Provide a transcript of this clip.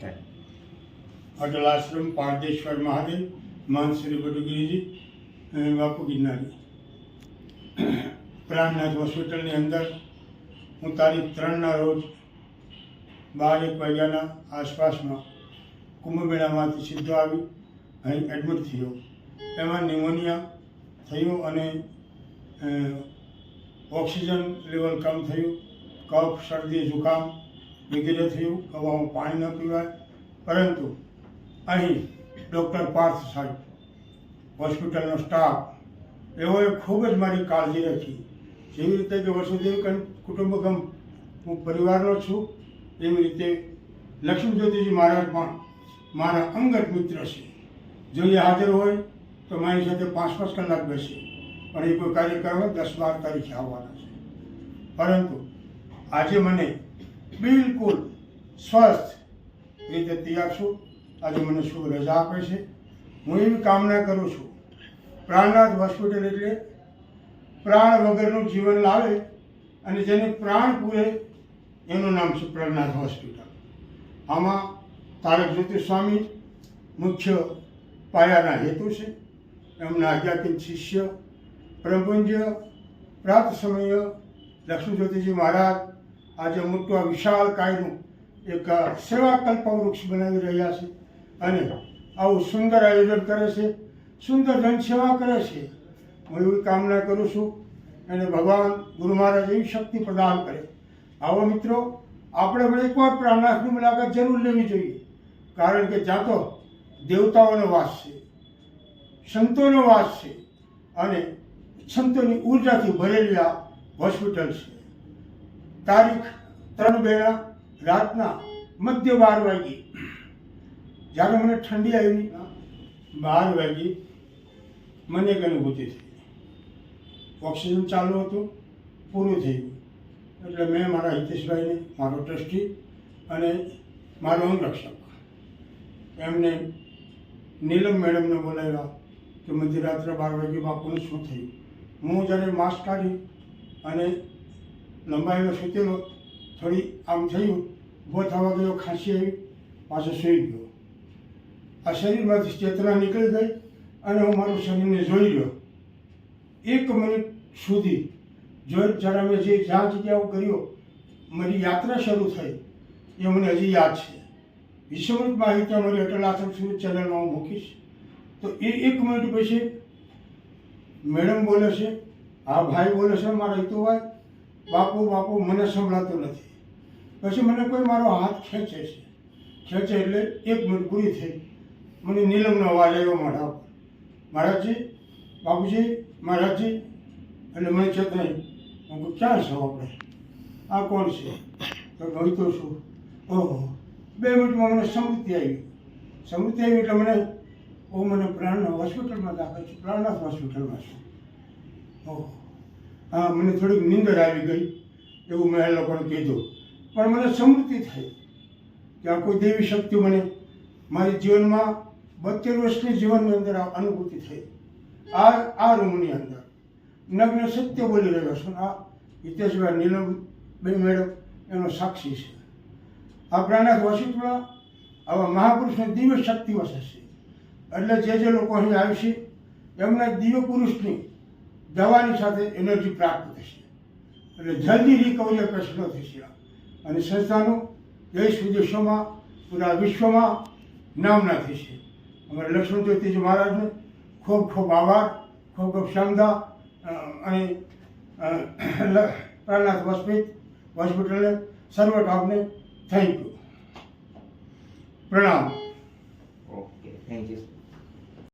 અટલ આશ્રમ પારદેશ્વર મહાદેવ મહંત શ્રી બટુગીરીજી અને બાપુ ગિરનારી. પ્રાણનાથ હોસ્પિટલની અંદર હું તારીખ 3ના રોજ 12-1 વાગ્યાના આસપાસમાં કુંભમેળામાંથી સીધો આવી અહીં એડમિટ થયો. એમાં ન્યુમોનિયા થયું અને ઓક્સિજન લેવલ કમ થયું, કફ, શરદી, જુખામ વગેરે થયું. હવામાં પાણી ન પીવાય. પરંતુ અહીં ડૉક્ટર પાર્થ સાહેબ, હોસ્પિટલનો સ્ટાફ એઓએ ખૂબ જ મારી કાળજી રાખી. જેવી રીતે કે વસુદેવ કુટુંબકમ હું પરિવારનો છું, એવી રીતે લક્ષ્મી જ્યોતિજી મહારાજ પણ મારા અંગત મિત્ર છે. જો એ હાજર હોય તો મારી સાથે 5-5 કલાક બેસે, પણ એ કોઈ કાર્યક્રમ હોય 10-12 તારીખે આવવાના છે. પરંતુ આજે મને બિલકુલ સ્વસ્થ રીતે તૈયાર છું. આજે મને શુભ રજા આપે છે. હું એવી કામના કરું છું, પ્રાણનાથ હોસ્પિટલ એટલે પ્રાણ વગરનું જીવન લાવે અને જેને પ્રાણ પૂરે એનું નામ છે પ્રાણનાથ હોસ્પિટલ. આમાં તારક જ્યોતિ સ્વામી મુખ્ય પાયાના હેતુ છે. એમના આજ્ઞાધીન શિષ્ય પરમપૂજ્ય પ્રાત સમય લક્ષ્મી જ્યોતિજી મહારાજ આજે મોટું આ વિશાળ કાયનું એક સેવા કલ્પવૃક્ષ બનાવી રહ્યા છે અને આવું સુંદર આયોજન કરે છે, સુંદર જનસેવા કરે છે. હું એવી કામના કરું છું અને ભગવાન ગુરુ મહારાજ એવી શક્તિ પ્રદાન કરે. આવો મિત્રો, આપણે પણ એકવાર પ્રાણનાથની મુલાકાત જરૂર લેવી જોઈએ, કારણ કે જ્યાં તો દેવતાઓનો વાસ છે, સંતોનો વાસ છે અને સંતોની ઉર્જાથી ભરેલી આ હોસ્પિટલ છે. તારીખ 3/2 રાતના મધ્ય 12 વાગ્યે જ્યારે મને ઠંડી આવી, 12 વાગ્યે મને એક અનુભૂતિ થઈ. ઓક્સિજન ચાલુ હતું, પૂરું થયું. એટલે મેં મારા હિતેશભાઈને, મારો ટ્રસ્ટી અને મારો અંગરક્ષક એમને નીલમ મેડમને બોલાવ્યા કે મધ્યરાત્રે 12 વાગ્યે બાપુને શું થયું. હું જ્યારે માસ્ક કાઢી અને લંબાઈનો સૂતેલો, થોડી આમ થયું, ઊભો થવા ગયો, ખાંસી આવી, પાછો સૂઈ ગયો. આ શરીરમાંથી ચેતના નીકળી ગઈ અને હું મારું શરીરને જોઈ રહ્યો. 1 મિનિટ સુધી જોઈ જરા મેં જે જ્યાં જગ્યાઓ કર્યો, મારી યાત્રા શરૂ થઈ એ મને હજી યાદ છે. વિષમૃત માહિતી અમારી અટલ આશ્રમ સુરત ચેનલમાં હું મૂકીશ. તો એ 1 મિનિટ પછી મેડમ બોલે છે, હા ભાઈ બોલે છે, મારા હિતુભાઈ, બાપુ બાપુ મને સંભળાતું નથી. પછી મને કોઈ મારો હાથ ખેંચે છે, ખેંચે એટલે 1 મિનિટ પૂરી થઈ. મને નીલમનો અવાજ આવ્યો મારા ઉપર, મહારાજજી, બાપુજી, મહારાજજી. એટલે મને ચેતનાઈ. હું કહું, ક્યાં છો આપણે? આ કોણ છે? તો ગઈ તો શું? ઓહો, 2 મિનિટમાં મને સમૃદ્ધિ આવી. સમૃદ્ધિ આવી એટલે મને પ્રાણનાથ હોસ્પિટલમાં દાખલ છે, પ્રાણનાથ હોસ્પિટલમાં છું. ઓહો, હા, મને થોડીક નીંદર આવી ગઈ એવું મેં એ લોકોને કીધું. પણ મને સમૃદ્ધિ થઈ કે આ કોઈ દેવી શક્તિ મને મારી જીવનમાં 72 વર્ષની જીવનની અંદર આ અનુભૂતિ થઈ. આ રૂમની અંદર નગ્ન સત્ય બોલી રહ્યો છું. આ હિતેશભાઈ, નીલમભાઈ મેડમ એનો સાક્ષી છે. આ પ્રાણનાથ હોસ્પિટલમાં આવા મહાપુરુષની દિવ્ય શક્તિ વસે છે. એટલે જે લોકો અહીં આવશે એમના દિવ્ય પુરુષની દવાની સાથે એનર્જી પ્રાપ્ત થશે. એટલે જલ્દી રિકવરી પ્રશ્નો થશે અને સંસ્થાનું દેશ વિદેશોમાં, પૂરા વિશ્વમાં નામના થશે. અમારા લક્ષ્મી જ્યોતિજી મહારાજને ખૂબ ખૂબ આભાર, ખૂબ ખૂબ શ્રદ્ધા અને પ્રાણનાથ હોસ્પિટલને સર્વ સ્ટાફને થેન્ક યુ, પ્રણામ. Okay, thank you.